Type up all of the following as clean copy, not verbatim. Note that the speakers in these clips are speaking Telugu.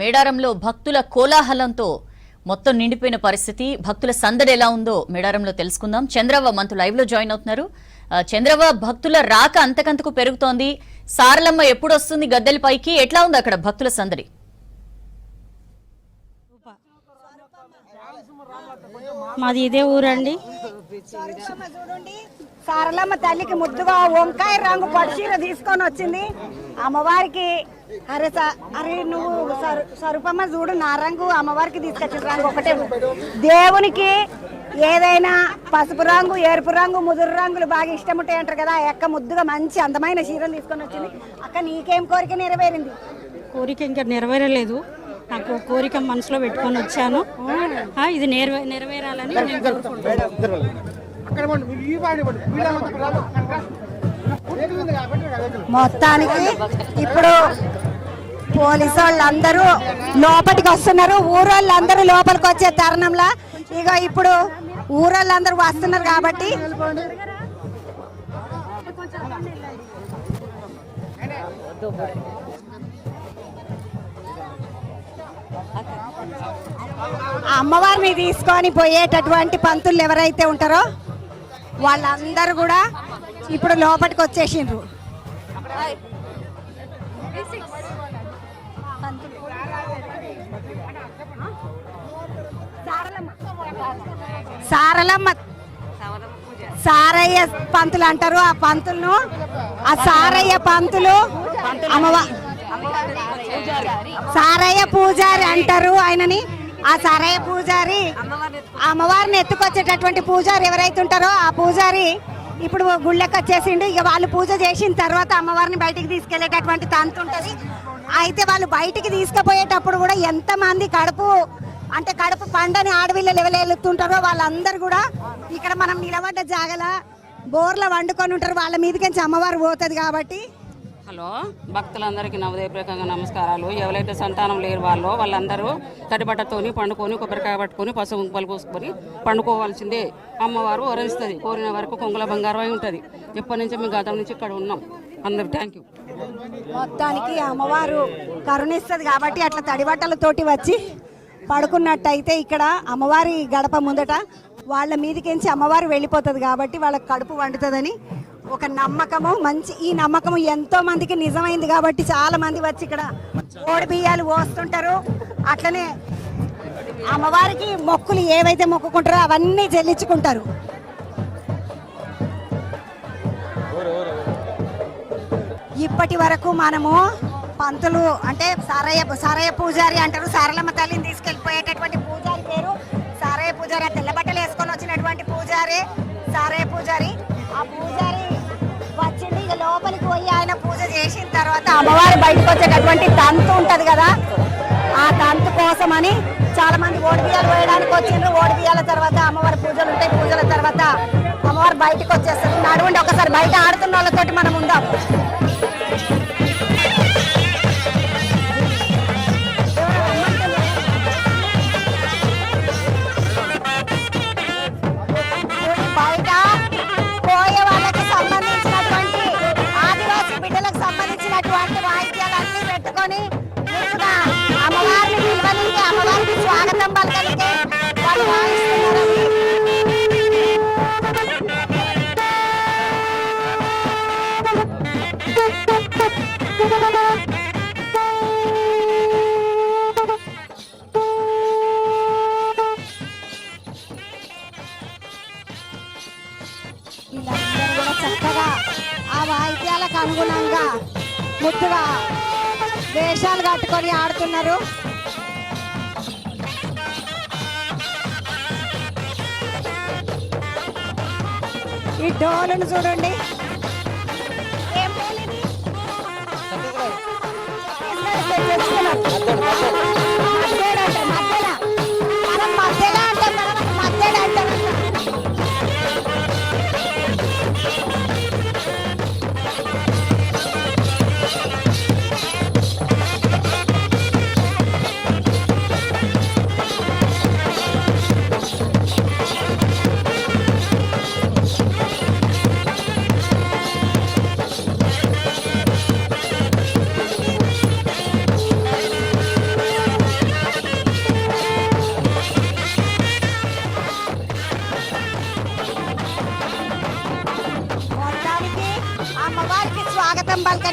మేడారంలో భక్తుల కోలాహలంతో మొత్తం నిండిపోయిన పరిస్థితి. భక్తుల సందడి ఎలా ఉందో మేడారంలో తెలుసుకుందాం. చంద్రవ్వ మనతో లైవ్ లో జాయిన్ అవుతున్నారు. చంద్రవ్వ, భక్తుల రాక అంతకంతకు పెరుగుతోంది. సారలమ్మ ఎప్పుడు వస్తుంది గద్దెలపైకి? ఎట్లా ఉంది అక్కడ భక్తుల సందడి? మాది ఇదే ఊరండి. సారలమ్మ తల్లికి ముద్దుగా వంకాయ రంగు పట్టుచీర తీసుకొని వచ్చింది అమ్మవారికి. అరే నువ్వు స్వరూపమ్మ చూడు, నా రంగు అమ్మవారికి తీసుకొచ్చిన రంగు ఒకటే. దేవునికి ఏదైనా పసుపు రంగు, ఎరుపు రంగు, ముదురు రంగులు బాగా ఇష్టం ఉంటాయి అంటారు కదా. అక్క ముద్దుగా మంచి అందమైన చీరలు తీసుకొని వచ్చింది. అక్క నీకేం కోరిక నెరవేరింది? కోరిక ఇంకా నెరవేరలేదు. నాకు కోరిక మనసులో పెట్టుకొని వచ్చాను. ఇది నెరవేరాలని మొత్తానికి ఇప్పుడు పోలీసు వాళ్ళందరూ లోపలికి వస్తున్నారు. ఊరోళ్ళందరూ లోపలికి వచ్చే తరుణంలో ఇక ఇప్పుడు ఊరోళ్ళందరూ వస్తున్నారు కాబట్టి అమ్మవారిని తీసుకొని పోయేటటువంటి పంతులు ఎవరైతే ఉంటారో వాళ్ళందరూ కూడా ఇప్పుడు లోపలికి వచ్చేసిండ్రు. సారలమ్మ సారయ్య పంతులు అంటారు. ఆ పంతులను ఆ సారయ్య పంతులు సారయ్య పూజారి అంటారు ఆయనని. ఆ సారయ్య పూజారి అమ్మవారిని ఎత్తుకొచ్చేటటువంటి పూజారి ఎవరైతే ఉంటారో ఆ పూజారి ఇప్పుడు గుళ్ళకి వచ్చేసిండు. ఇక వాళ్ళు పూజ చేసిన తర్వాత అమ్మవారిని బయటికి తీసుకెళ్లేటటువంటి తంతు ఉంటుంది. అయితే వాళ్ళు బయటికి తీసుకుపోయేటప్పుడు కూడా ఎంతమంది కడుపు పండని ఆడవిళ్ళు లెవెలుతుంటారో వాళ్ళందరూ కూడా ఇక్కడ మనం నిలబడ్డ జాగల బోర్ల వండుకొని ఉంటారు. వాళ్ళ మీదకించి అమ్మవారు పోతుంది కాబట్టి. హలో, భక్తులందరికీ నవోదయపూర్వకంగా నమస్కారాలు. ఎవరైతే సంతానం లేరు వాళ్ళందరూ తడిబట్టతోని పండుకొని కొబ్బరికాయ పట్టుకొని పసుపు కుంకుమలు పూసుకొని పండుకోవాల్సిందే. అమ్మవారు వరిస్తుంది. కోరిన వరకు కొంగుల బంగారం అయి ఉంటుంది. ఎప్పటి నుంచి మేము గతం నుంచి ఇక్కడ ఉన్నాం. అందరూ థ్యాంక్ యూ. మొత్తానికి అమ్మవారు కరుణిస్తుంది కాబట్టి అట్లా తడిబట్టలతోటి వచ్చి పడుకున్నట్టయితే ఇక్కడ అమ్మవారి గడప ముందట వాళ్ళ మీదకించి అమ్మవారు వెళ్ళిపోతుంది కాబట్టి వాళ్ళకి కడుపు వండుతుందని ఒక నమ్మకము. ఈ నమ్మకము ఎంతో మందికి నిజమైంది కాబట్టి చాలా మంది వచ్చి ఇక్కడ ఓడి బియ్యాలు పోస్తుంటారు. అట్లనే అమ్మవారికి మొక్కులు ఏవైతే మొక్కుకుంటారో అవన్నీ చెల్లించుకుంటారు. ఇప్పటి వరకు మనము పంతులు అంటే సారయ్య పూజారి అంటారు. సారలమ్మ తల్లిని తీసుకెళ్ళిపోయేటటువంటి పూజారి పేరు సారయ్య పూజారి. తెల్ల బట్టలు వేసుకొని వచ్చినటువంటి పూజారి సారయ్య పూజారి. ఆ పూజారి వచ్చింది. ఇక లోపలికి పోయి ఆయన పూజ చేసిన తర్వాత అమ్మవారు బయటకు వచ్చేటటువంటి తంతు ఉంటది కదా, ఆ తంతు కోసమని చాలా మంది ఓడి బియ్యాలు వేయడానికి వచ్చిండ్రు. ఓడి బియ్యాల తర్వాత అమ్మవారి పూజలు ఉంటాయి. పూజల తర్వాత అమ్మవారు బయటకు వచ్చేస్తారు. నడవండి ఒకసారి బయట ఆడుతున్న వాళ్ళతోటి మనం ఉందాం. బయట పోయే వాళ్ళకి సంబంధించినటువంటి ఆదివాసీ బిడ్డలకు సంబంధించినటువంటి వాయిద్యాలన్నీ పెట్టుకొని అమ్మవారిని పిలువనింటే అమ్మవారికి స్వాగతం పలకలిగే వాళ్ళు వాయిస్తున్నారండి. వీళ్ళందరూ కూడా చక్కగా ఆ వాయిద్యాలకు అనుగుణంగా ముద్దుగా వేషాలు కట్టుకొని ఆడుతున్నారు. ఈ డోలును చూడండి.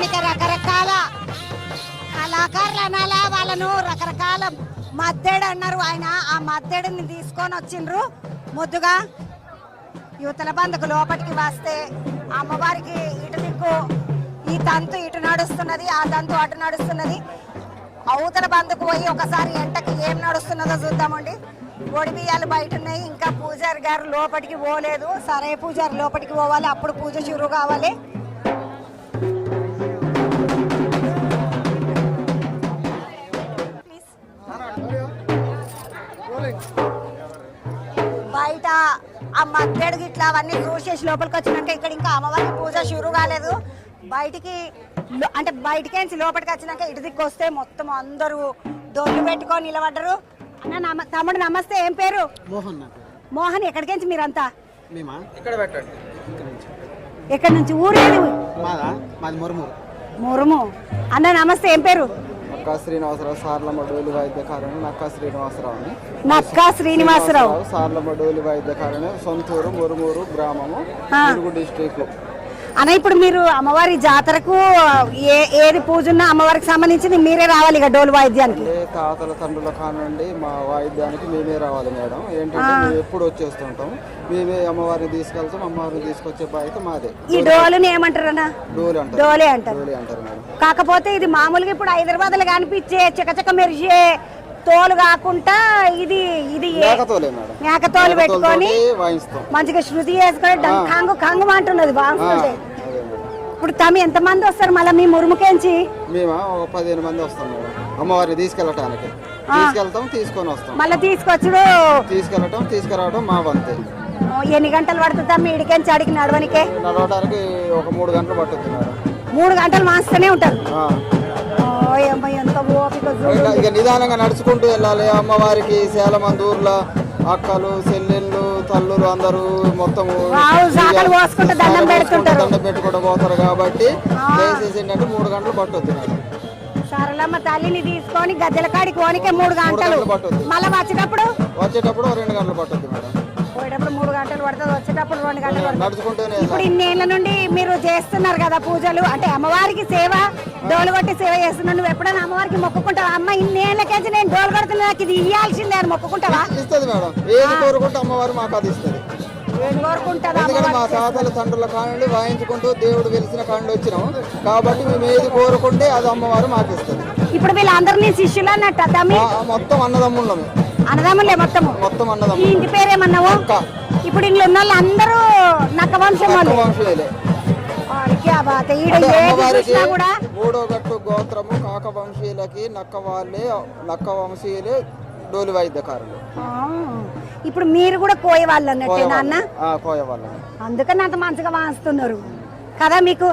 దానికి రకరకాల కళాకారులు అనాలా వాళ్ళను రకరకాల మద్దెడు అన్నారు. ఆయన ఆ మద్దెడిని తీసుకొని వచ్చిండ్రు. ముద్దుగా యువతల బంధుకు లోపలికి వస్తే అమ్మవారికి ఇటు దిక్కు ఈ తంతు ఇటు నడుస్తున్నది, ఆ తంతు అటు నడుస్తున్నది. అవతల బంధుకు పోయి ఒకసారి ఎంటకి ఏం నడుస్తున్నదో చూద్దామండి. ఒడి బియ్యాలు బయట ఉన్నాయి, ఇంకా పూజారి గారు లోపలికి పోలేదు. సరే పూజారి లోపలికి పోవాలి, అప్పుడు పూజ షురు కావాలి. బయట ఆ మద్దెడు గిట్లా అవన్నీ చూసేసి లోపలికి వచ్చినాక ఇక్కడ ఇంకా అమ్మవారికి పూజ షురు కాలేదు. బయటికి అంటే బయటికి లోపలికి వచ్చినాక ఇటు దిక్కు వస్తే మొత్తం అందరూ డోర్లు పెట్టుకొని నిలబడ్డరు. అన్న తమ్ముడు నమస్తే, ఏం పేరు? మోహన్. మోహన్, ఎక్కడికి మీరంతా? ఇక్కడ పెట్టండి. ఎక్కడి నుంచి? ఊరేది? మాది మురుమూరు. మురుము. అన్న నమస్తే, ఏం పేరు? నక్కా శ్రీనివాసరావు, సార్లమడోలి వైద్యకారణి. నక్కా శ్రీనివాసరావు అని. నక్కా శ్రీనివాసరావు, సార్లమడోలి వైద్యకారణి, సొంతూరు మురుమూరు గ్రామము, మురుగు డిస్ట్రిక్ట్. అన్న ఇప్పుడు మీరు అమ్మవారి జాతరకు ఏది పూజ ఉన్నా అమ్మవారికి సంబంధించింది మీరే రావాలి ఇక డోలు వాయిద్యానికి? తాతల తండ్రుల కానుండి మా వాయిద్యానికి మేమే రావాలి మేడం. ఏంటంటే మేము ఎప్పుడు వచ్చేస్తుంటాం, మేమే అమ్మవారిని తీసుకెళ్తాం, అమ్మవారిని తీసుకొచ్చే బాధ్యత మాదే. ఈ డోలుని ఏమంటారు అన్న? డోలే అంటారు. డోలే అంటారు మేడం. కాకపోతే ఇది మామూలుగా ఇప్పుడు హైదరాబాద్ లో కనిపించే చకచక మెరిసే తోలు కాకుండా ఇది మేకతోలు పెట్టుకొని మంచిగా శృతి చేసుకొని కంగు కంగు అంటున్నది బాగుంటుంది. ఇప్పుడు తమ ఎంత మంది వస్తారు మళ్ళీ మీ మురుముకేంచి? మేము ఒక 15 మంది వస్తాం మేడం. అమ్మవారిని తీసుకెళ్ళటానికి తీసుకెళ్తాం, తీసుకొని వస్తాం. మళ్ళీ తీసుకొచ్చుడు తీసుకెళ్ళటం తీసుకురావడం మా వంతే. ఎన్ని గంటలు పడుతుందా మీ ఇడికెంచి అడిగి నడవడానికి? నడవడానికి ఒక 3 గంటలు పట్టుద్ది మేడం. 3 గంటలు మాస్తూనే ఉంటారు. ఇక నిదానంగా నడుచుకుంటూ వెళ్ళాలి. అమ్మవారికి సేలమందూర్ల అక్కలు, చెల్లెళ్ళు, తల్లులు అందరూ మొత్తం దండం పెట్టుకుంటూ పోతారు కాబట్టి దయచేసి ఏంటంటే 3 గంటలు పట్టుద్ది మేడం. సరళమ్మ తల్లిని తీసుకొని గద్దెల కాడికి పోనీకే 3 గంటలు పట్టుద్ది. మళ్ళీ వచ్చేటప్పుడు 2 గంటలు పట్టుద్ది మేడం. పోయేటప్పుడు 3 గంటలు పడుతుంది, వచ్చేటప్పుడు 2 గంటలు పడుతుంది. నడుచుకుంటూనే. ఇప్పుడు ఇన్నేళ్ల నుండి మీరు చేస్తున్నారు కదా పూజలు, అంటే అమ్మవారికి సేవ, డోలు కొట్టి సేవ చేస్తున్నావు. నువ్వు ఎప్పుడైనా అమ్మవారికి మొక్కుకుంటావా? అమ్మ ఇన్నేళ్లకేసి నేను డోలు కొడుతున్నా, నాకు ఇది ఇవ్వాల్సిందే అని మొక్కుకుంటావా? ఇస్తుంది మేడం. ఏది కోరుకుంటే అమ్మవారు మాకు అది ఇస్తుంది. ఎందుకంటే మా తాతల తండ్రుల కానుండి వాయించుకుంటూ దేవుడు వెలిసిన కానుండి వచ్చినాం కాబట్టి మేము ఏది కోరుకుంటే అది అమ్మవారు మాకు ఇస్తుంది. ఇప్పుడు వీళ్ళందరినీ శిష్యులు అన్నట్టు మొత్తం అన్నదమ్ముళ్ళము. అన్నదమ్ములే మొత్తము? మొత్తం అన్నదమ్ములు. ఈ ఇంటి పేరేమన్నావు? ఇప్పుడు ఇంట్లో ఉన్న వాళ్ళు అందరూ నక్క వంశం వాళ్ళు. మూడో గట్టు గోత్రము కాక వంశీయులకి నక్క వంశీయులే డోలు వైద్యకారులు. ఇప్పుడు మీరు కూడా కోయ వాళ్ళు అన్నట్టే నాన్న? కోయ వాళ్ళు. అందుకని అంత మంచిగా వాయిస్తున్నారు కదా. మీకు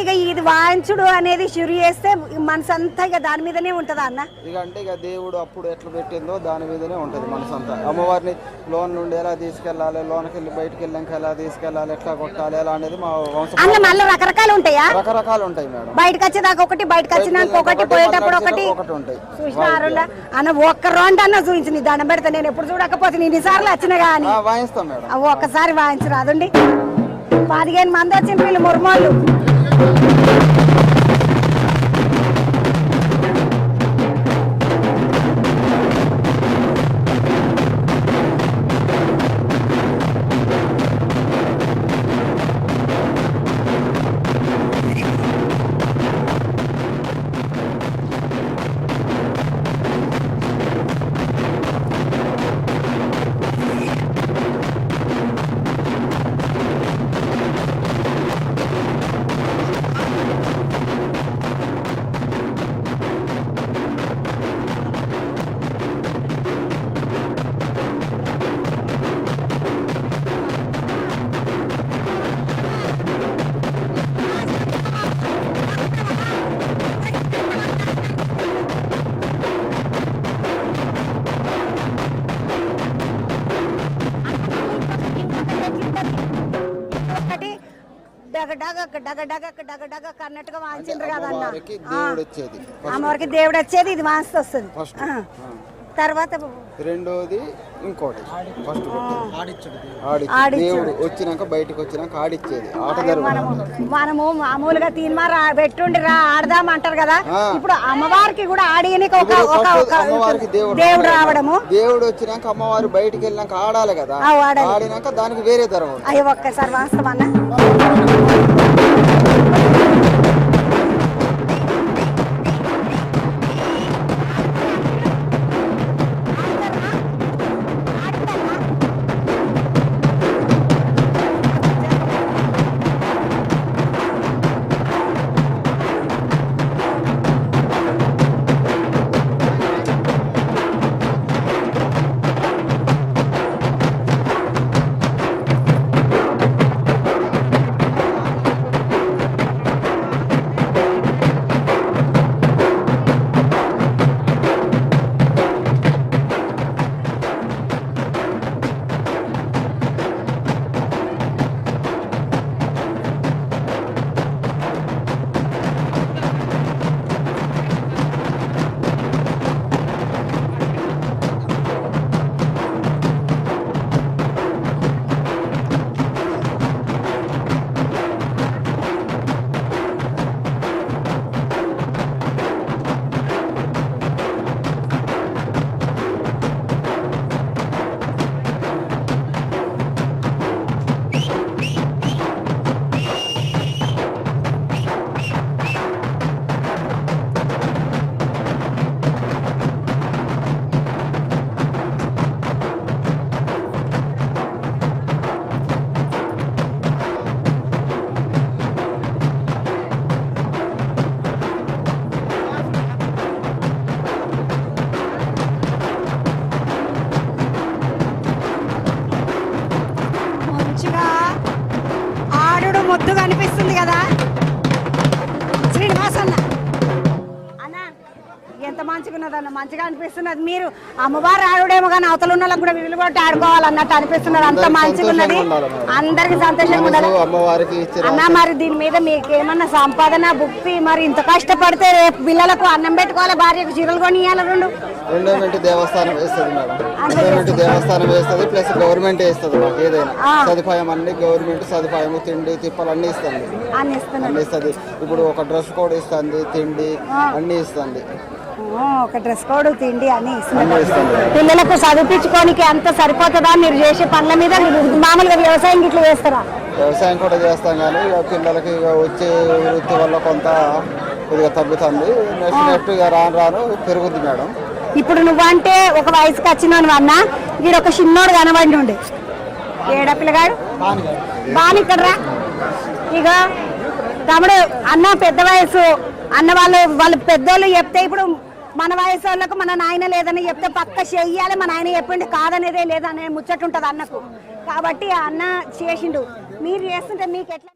ఇక ఇది వాయించుడు అనేది షురు చేస్తే మనసు అంతా ఇక దాని మీదనే ఉంటుందా అన్న? ఇక అంటే ఇక దేవుడు అప్పుడు ఎట్లా పెట్టిందో దాని మీదనే ఉంటది మనసు అంతా. అమ్మవారిని లోన్ నుండి ఎలా తీసుకెళ్లాలి, లోనకి వెళ్ళి బయటకు వెళ్ళాక ఎలా తీసుకెళ్లాలి, ఎట్లా కొట్టాలి, ఎలా అనేది మా వంశం. అన్న మళ్ళీ రకరకాలు ఉంటాయా? రకరకాలు ఉంటాయి మేడం. బయటకు వచ్చేదాకా ఒకటి, బయటకు వచ్చినాక ఒకటి, పోయేటప్పుడు ఒకటి ఉంటాయి. చూసినారు అన్న? ఒక్క రౌండ్ అన్న చూపించి నీ దండం పెడతా. నేను ఎప్పుడు చూడకపోతే నేను ఇన్నిసార్లు వచ్చినా కానీ వాయిస్తాం మేడం. ఒక్కసారి వాయించు రాదండి. 15 మంది వచ్చిన వీళ్ళు మురుమోళ్ళు. అన్నట్టుగా వాయించారు కదా అన్న. అమ్మవారికి దేవుడు వచ్చేది, ఇది వాయిస్తూ వస్తుంది. తర్వాత రెండోది ఇంకోటి ఫస్ట్ ఆడిచ్చేది దేవుడు వచ్చినాక బయటకు వచ్చినాక ఆడిచ్చేది ఆట జరుగుతుంది. మనము మామూలుగా తీన్మార్ పెట్టుండి రా ఆడదాం అంటారు కదా, ఇప్పుడు అమ్మవారికి కూడా ఆడియనికి అమ్మవారికి దేవుడు రావడము, దేవుడు వచ్చినాక అమ్మవారు బయటికి వెళ్ళినాక ఆడాలి కదా, ఆడినాక దానికి వేరే తరం. అయ్యో ఒక్కసారి వాస్తవన్నా ముద్దుగా అనిపిస్తుంది కదా శ్రీనివాస్ అన్న. అన్న ఎంత మంచిగా ఉన్నదన్న, మంచిగా అనిపిస్తున్నది. మీరు అమ్మవారు ఆడుడేమో కానీ అవతల ఉన్న వాళ్ళకి కూడా వీళ్ళు కూడా ఆడుకోవాలన్నట్టు అనిపిస్తున్నది. అంత మంచిగా ఉన్నది, అందరికి సంతోషంగా ఉండాలి అన్న. మరి దీని మీద మీకు ఏమన్నా సంపాదన భుక్తి, మరి ఇంత కష్టపడితే రేపు పిల్లలకు అన్నం పెట్టుకోవాలి, భార్యకు చీరలు కొనియాలి, రెండోమెంట్ దేవస్థానం వేస్తుంది మేడం, రెండోమెంట్ దేవస్థానం వేస్తుంది ప్లస్ గవర్నమెంట్ వేస్తుంది. మాకు ఏదైనా సదుపాయం అన్ని గవర్నమెంట్ సదుపాయం, తిండి తిప్పలు అన్ని ఇస్తుంది, అన్ని ఇస్తుంది. ఇప్పుడు ఒక డ్రెస్ కోడ్ ఇస్తుంది, తిండి అన్ని ఇస్తుంది. ఒక డ్రెస్ కోడ్ తిండి అన్ని ఇస్తుంది. పిల్లలకు చదివించుకోనికి అంత సరిపోతుందా? మీరు చేసే పనుల మీద మామూలుగా వ్యవసాయం ఇట్లా చేస్తారా? వ్యవసాయం కూడా చేస్తాం కానీ ఇక పిల్లలకి ఇక వచ్చే వృత్తి వల్ల కొంత కొద్దిగా తగ్గుతుంది. నెక్స్ట్ ఇక రాను రాను పెరుగుద్ది మేడం. ఇప్పుడు నువ్వంటే ఒక వయసుకి వచ్చినావు అన్న, వీడు ఒక చిన్నోడు కనబడి ఉండే ఏడా పిల్లగాడు బాగా ఇక్కడ రా. ఇక తమ్ముడు అన్న పెద్ద వయసు అన్న వాళ్ళు పెద్దోళ్ళు చెప్తే, ఇప్పుడు మన వయసు వాళ్ళకు మన నాయన లేదని చెప్తే పక్క చెయ్యాలి, మన ఆయన చెప్పిండి కాదనేదే లేదనే ముచ్చట ఉంటుంది అన్నకు. కాబట్టి అన్న చేసిండు, మీరు చేస్తుంటే మీకు ఎట్లా?